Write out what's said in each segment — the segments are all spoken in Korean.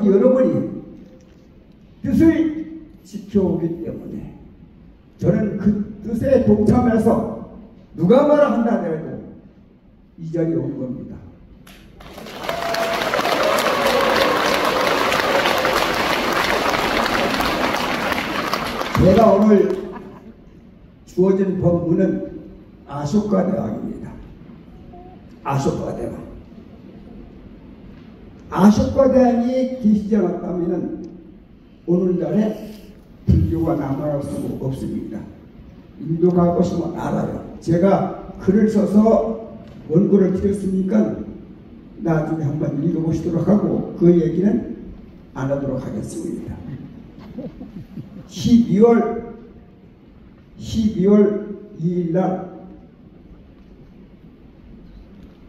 여러분이 뜻을 지켜오기 때문에 저는 그 뜻에 동참해서 누가 뭐라 한다 하더라도 이 자리에 온 겁니다. 제가 오늘 주어진 법문은 아쇼카 대왕입니다. 아쇼카 대왕. 아쇼카 대왕이 계시지 않았다면 오늘날에 불교가 남아날 수 없습니다. 인도 가고 싶으면 알아요. 제가 글을 써서 원고를 드렸으니까 나중에 한번 읽어보시도록 하고 그 얘기는 안 하도록 하겠습니다. 12월 2일날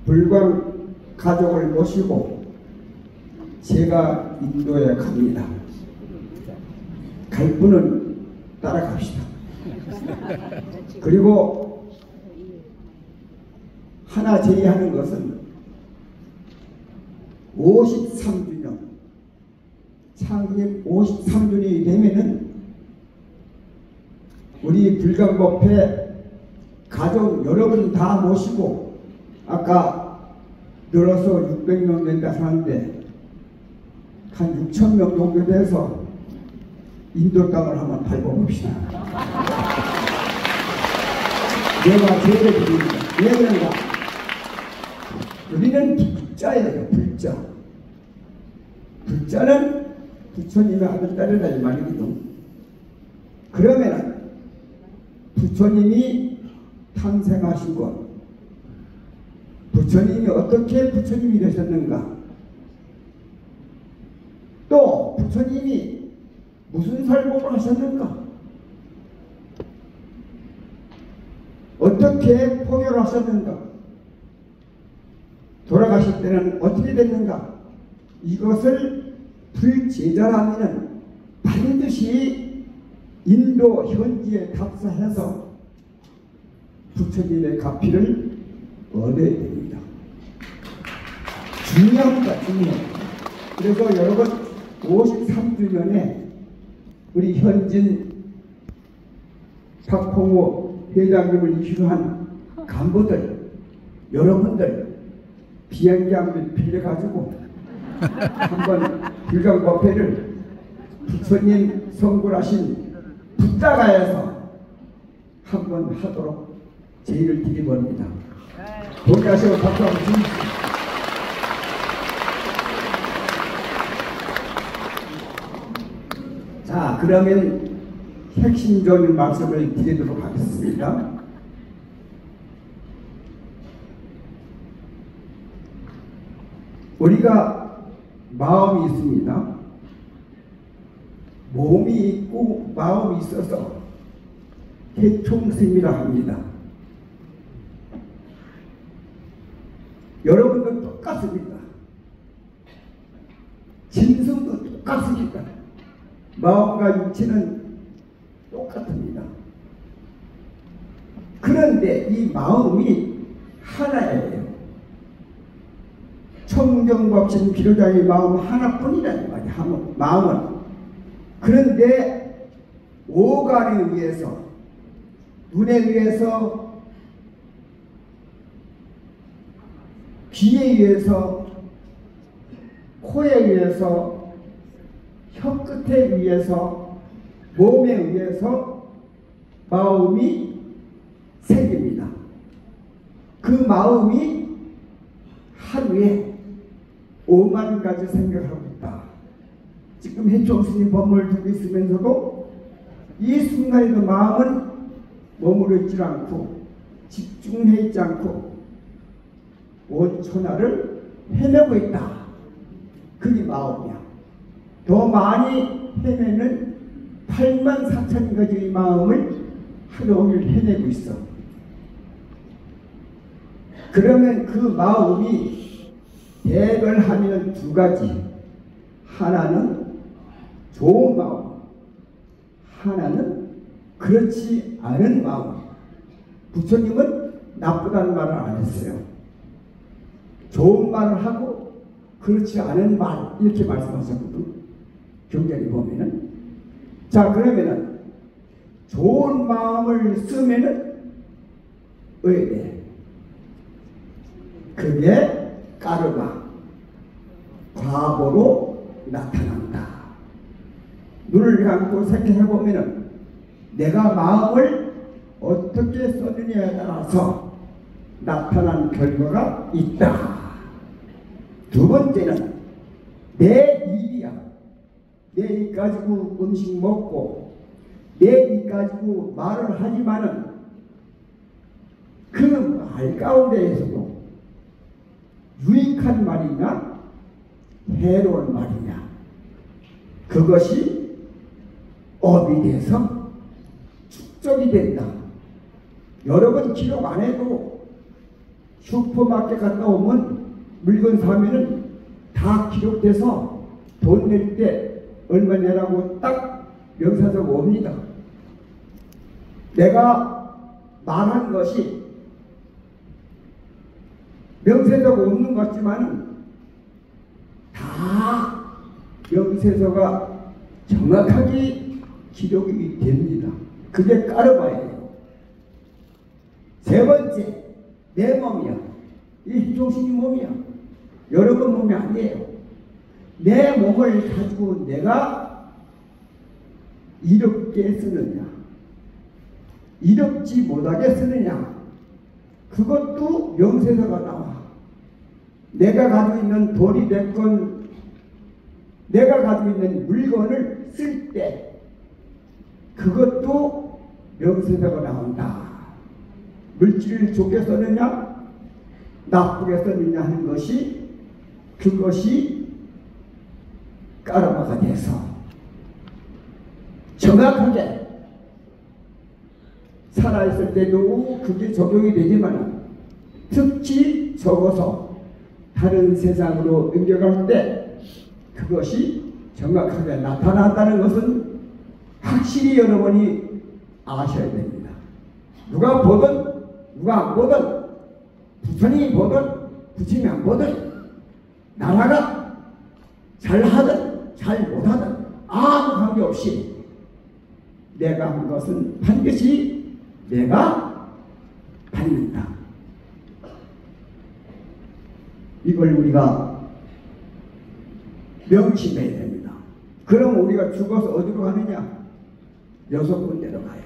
불광 가족을 모시고 제가 인도에 갑니다. 갈 분은 따라갑시다. 그리고 하나 제의하는 것은 53주년 창립 53주년이 되면은 우리 불광법회 가족 여러분 다 모시고 아까 늘어서 600명 된다 하는데 한 6,000명 정도 돼서 인도 땅을 한번 밟아봅시다. 내가 제의를 드립니다. 왜 그런가? 우리는 불자예요. 불자. 불자는 부처님의 아들딸이라 이 말이거든. 그러면 부처님이 탄생하신 것, 부처님이 어떻게 부처님이 되셨는가, 또 부처님이 무슨 설법을 하셨는가, 어떻게 포교를 하셨는가, 돌아가실 때는 어떻게 됐는가, 이것을 불제자라면 반드시 인도 현지에 답사해서 부처님의 가피를 얻어야 됩니다. 중요합니다. 중요합니다. 그래서 여러분 53주년에 우리 현진 박홍호 회장님을 이슈한 간부들 여러분들 비행기 한번 빌려가지고 한번 불광법회를 부처님 성불하신 붓다가에서 한번 하도록 제의를 드리봅니다. 동의하시고 박수 한번 주십시오. 자, 그러면 핵심적인 말씀을 드리도록 하겠습니다. 우리가 마음이 있습니다. 몸이 있고 마음이 있어서 해총심이라 합니다. 여러분도 똑같습니다. 짐승도 똑같습니다. 마음과 육체는 똑같습니다. 그런데 이 마음이 하나예요. 청정법신 비로자의 마음 하나뿐이라는 말이에요. 마음은. 그런데 오간에 의해서, 눈에 의해서, 귀에 의해서, 코에 의해서, 혀끝에 의해서, 몸에 의해서 마음이 생깁니다. 그 마음이 하루에 5만 가지 생각을 하고 있다. 지금 해총스님 법문을 듣고 있으면서도 이 순간에도 마음은 머무르 있지 않고 집중해 있지 않고 온 천하를 헤매고 있다. 그게 마음이야. 더 많이 헤매는 8만 4천 가지의 마음을 하루 종일 헤매고 있어. 그러면 그 마음이 대별하면 두 가지. 하나는 좋은 마음, 하나는 그렇지 않은 마음. 부처님은 나쁘다는 말을 안 했어요. 좋은 말을 하고 그렇지 않은 말 이렇게 말씀하셨거든. 경전에 보면은. 자, 그러면은 좋은 마음을 쓰면은 의뢰. 그게 까르마, 과보로 나타난다. 눈을 감고 생각해 보면은 내가 마음을 어떻게 쓰느냐에 따라서 나타난 결과가 있다. 두 번째는 내 일이야. 내 일 가지고 음식 먹고 내 일 가지고 말을 하지만은 그 말 가운데에서도 유익한 말이냐 해로운 말이냐 그것이 업이 돼서 축적이 된다. 여러분 기록 안 해도 슈퍼마켓 갔다 오면 물건 사면은 다 기록돼서 돈 낼 때 얼마 내라고 딱 명사서가 옵니다. 내가 말한 것이 명세서가 없는 것 같지만 다 명세서가 정확하게 기록이 됩니다. 그게 까르마예요. 세 번째, 내 몸이야. 이 정신이 몸이야. 여러분 몸이 아니에요. 내 몸을 가지고 내가 이롭게 쓰느냐, 이롭지 못하게 쓰느냐, 그것도 명세서가 나와. 내가 가지고 있는 돌이 됐건 내가 가지고 있는 물건을 쓸 때 그것도 명세서가 나온다. 물질을 좋게 쓰느냐 나쁘게 쓰느냐 하는 것이 그것이 까르마가 돼서 정확하게 살아있을 때도 그게 적용이 되지만 특히 적어서 다른 세상으로 옮겨갈 때 그것이 정확하게 나타난다는 것은 확실히 여러분이 아셔야 됩니다. 누가 보든 누가 안 보든 부처님이 보든 부처님이 안 보든 나라가 잘하든 잘 못하든 아무 관계없이 내가 한 것은 반드시 내가 받는다. 이걸 우리가 명심해야 됩니다. 그럼 우리가 죽어서 어디로 가느냐? 6군데로 가요.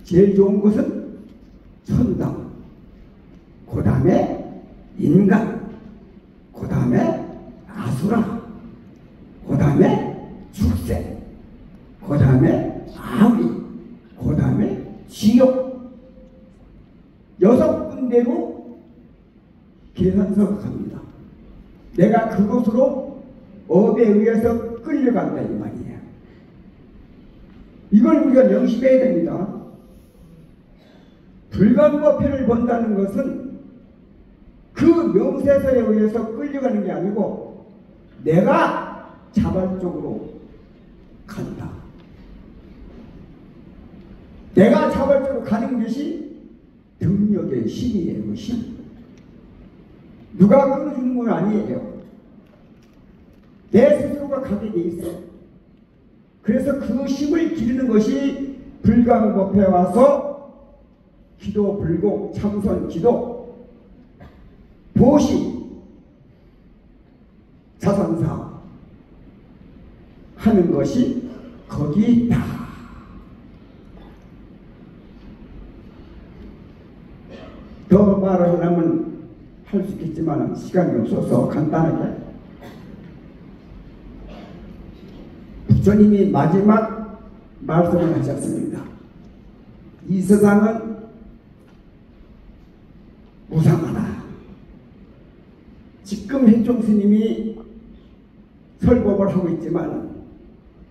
제일 좋은 것은 천당, 그 다음에 인간, 그 다음에 아수라, 그 다음에 축생, 그 다음에 아위, 그 다음에 지옥. 6군데로 계산서가 갑니다. 내가 그곳으로 업에 의해서 끌려간다 이 말이에요. 이걸 우리가 명심해야 됩니다. 불가무어편을 본다는 것은 그 명세서에 의해서 끌려가는 게 아니고 내가 자발적으로 간다. 내가 자발적으로 가는 것이 등력의 힘이에요. 힘. 누가 끌어주는 건 아니에요. 내 스스로가 가게 돼 있어. 그래서 그 힘을 기르는 것이 불가무법에 와서 기도, 불공, 참선, 기도, 보시, 자선사 하는 것이 거기 있다. 더 말을 하면 할 수 있겠지만 시간이 없어서 간단하게 부처님이 마지막 말씀을 하셨습니다. 이 세상은 무상하다. 지금 해종 스님이 설법을 하고 있지만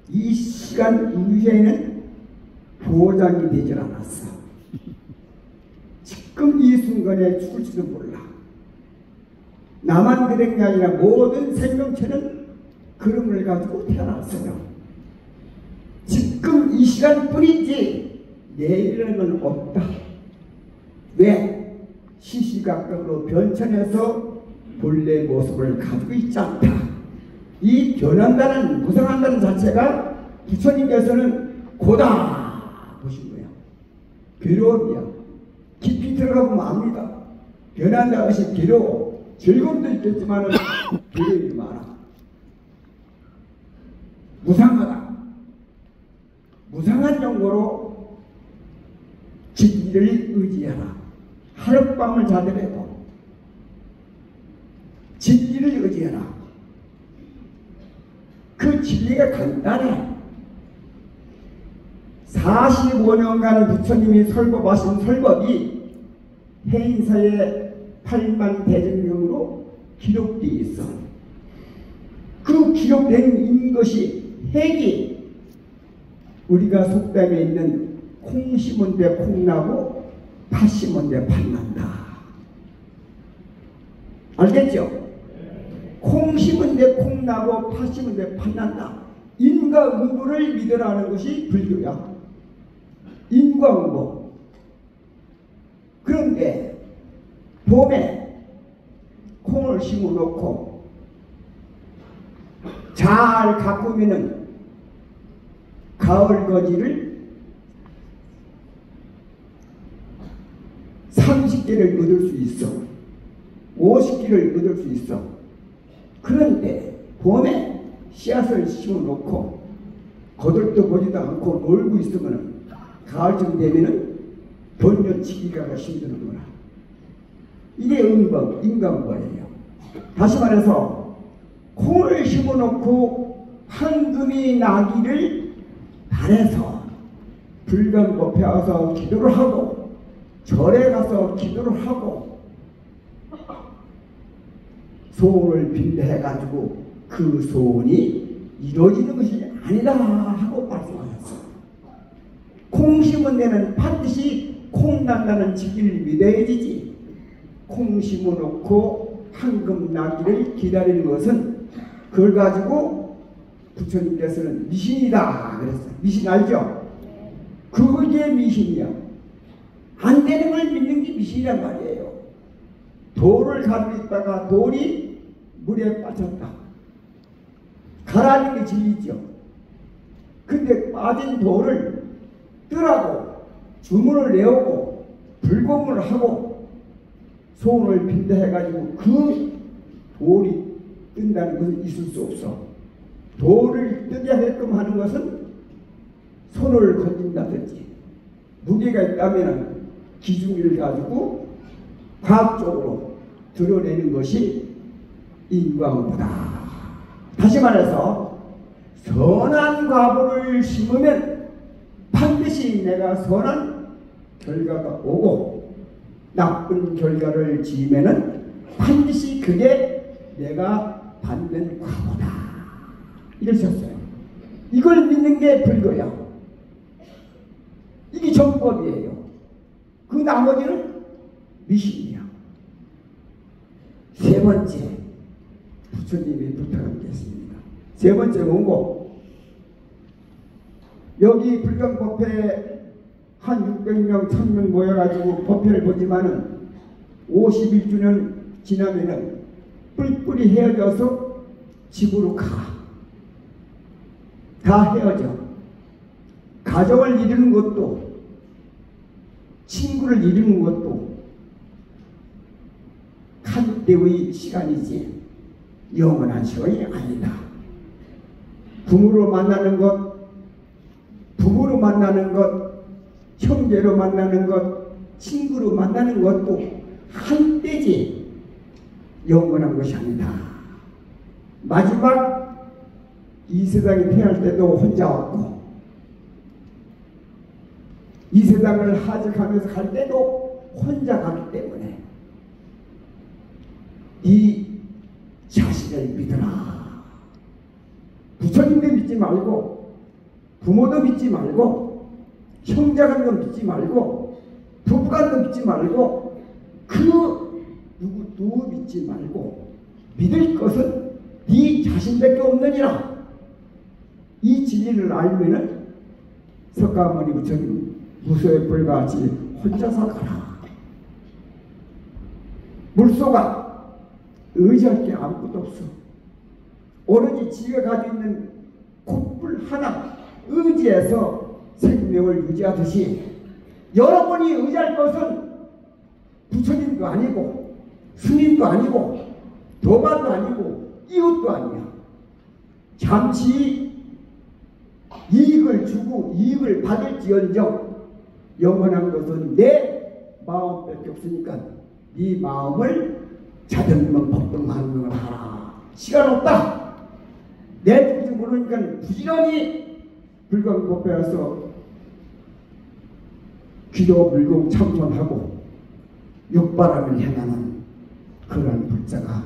이 시간 이후에는 보장이 되질 않았어. 지금 이 순간에 죽을지도 몰라. 나만 그런 게 아니라 모든 생명체는 그름을 가지고 태어났어요. 지금 이 시간뿐이지 내일은 없다. 왜? 시시각각으로 변천해서 본래 모습을 가지고 있지 않다. 이 변한다는, 무상한다는 자체가 부처님께서는 고다 보신 거예요. 괴로움이야. 깊이 들어가보면 압니다. 변한다는 것이 괴로워. 즐거움도 있겠지만 괴로움이 많아. 무상하다. 무상한 정보로 진리를 의지하라. 하룻밤을 자더라도 진리를 의지하라. 그 진리가 간단해. 45년간 부처님이 설법하신 설법이 해인사의 8만 대증명으로 기록되어 있어. 그 기록된 것이 핵이 우리가 속담에 있는 콩 심은 데 콩나고 팥 심은 데 팥난다. 알겠죠? 콩 심은 데 콩나고 팥 심은 데 팥난다. 인과응보를 믿으라는 것이 불교야. 인과응보. 그런데 봄에 콩을 심어놓고 잘 가꾸면은 가을 거지를 30개를 얻을 수 있어. 50개를 얻을 수 있어. 그런데 봄에 씨앗을 심어놓고 거들떠 보지도 않고 놀고 있으면 가을쯤 되면은 번년치기가 힘드는구나. 이게 인간거예요. 다시 말해서 콩을 심어놓고 황금이 나기를 바래서 불감법에 와서 기도를 하고 절에 가서 기도를 하고 소원을 빈대해가지고 그 소원이 이루어지는 것이 아니다 하고 말씀하셨어요. 콩 심은 데는 반드시 콩 난다는 지기를 믿어야지지. 콩 심어놓고 황금 나기를 기다리는 것은 그걸 가지고 부처님께서는 미신이다 그랬어요. 미신 알죠? 그게 미신이야. 안 되는 걸 믿는 게 미신이란 말이에요. 돌을 가지고 있다가 돌이 물에 빠졌다. 가라앉는 게 진리죠. 근데 빠진 돌을 뜨라고 주문을 내오고 불공을 하고 소원을 빈대해가지고 그 돌이 뜬다는 것은 있을 수 없어. 돌을 뜨게 하게끔 하는 것은 손을 건진다든지 무게가 있다면 기중기를 가지고 과학적으로 드러내는 것이 인과응보다. 다시 말해서 선한 과보를 심으면 반드시 내가 선한 결과가 오고 나쁜 결과를 지으면은 반드시 그게 내가 받는 과보다 이러셨어요. 이걸 믿는 게 불교야. 이게 정법이에요. 그 나머지는 미신이야. 세 번째 부처님이 부탁하겠습니다. 세 번째 원고 여기 불경법회 한 600명 1000명 모여가지고 법회를 보지만은 51주년 지나면은 뿔뿔이 헤어져서 집으로 가. 다 헤어져. 가정을 이루는 것도 친구를 이루는 것도 한 때의 시간이지 영원한 시간이 아니다. 부모로 만나는 것, 부부로 만나는 것, 형제로 만나는 것, 친구로 만나는 것도 한때지 영원한 것이 아니다. 마지막 이 세상에 태어날 때도 혼자 왔고 이 세상을 하직하면서 갈 때도 혼자 가기 때문에 이 자신을 믿어라. 부처님도 믿지 말고 부모도 믿지 말고 형제간도 믿지 말고 부부간도 믿지 말고 그 누구도 믿지 말고 믿을 것은 네 자신밖에 없느니라. 이 진리를 알면은 석가모니 부처님 무소의 불같이 혼자서 가라. 물소가 의지할 게 아무것도 없어. 오로지 지가 가지고 있는 콧불 하나 의지해서 생명을 유지하듯이 여러분이 의지할 것은 부처님도 아니고 스님도 아니고 도반도 아니고 이웃도 아니야. 잠시 이익을 주고 이익을 받을지언정 영원한 것은 내 마음밖에 없으니까 네 마음을 자등만 법등만능을 하라. 시간 없다. 내 뜻이 모르니까 부지런히 불광법배에서 기도 불공 참선하고 육바람을 행하는 그런 불자가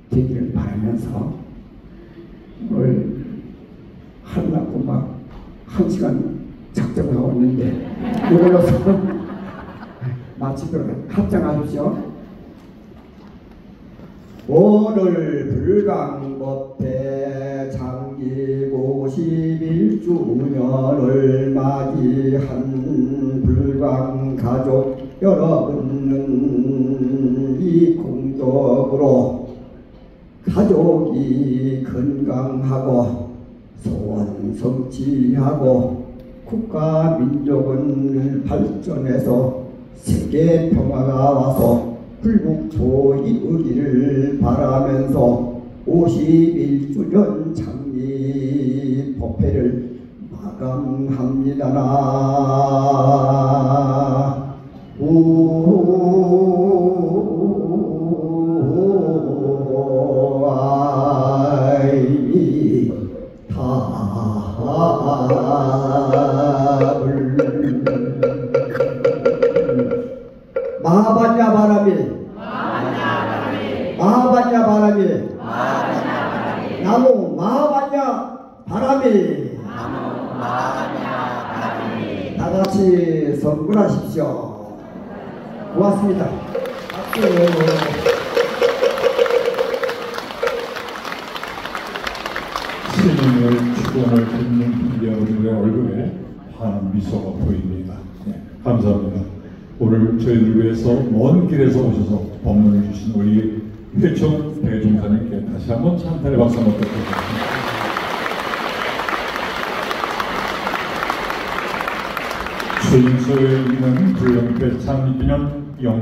되기를 바라면서 오늘 하려고 막 1시간 작정하고 있는데 이걸로서 마치도록 합장하십시오. 오늘 불광법회 장기 51주년을 맞이한 불광가족 여러분은 이 공덕으로 가족이 건강하고 소원 성취하고 국가 민족은 발전해서 세계 평화가 와서 불국토의 의기를 바라면서 51주년 장미 법회를 마감합니다. 마하반야 바람이 마하반야 바람이 나무 마하반야 바람이 다같이 선물하십시오. 고맙습니다. 박수. 스님의 축원을 듣는 여러분들의 얼굴에 환한 미소가 보입니다. 네, 감사합니다. 오늘 저희들 위해서 먼 길에서 오셔서 법문을 주신 우리 회총 대종사님께 다시 한번 찬탄의 박수 한번 부탁드립니다. 최인소에 있는 불령배 창립기념 영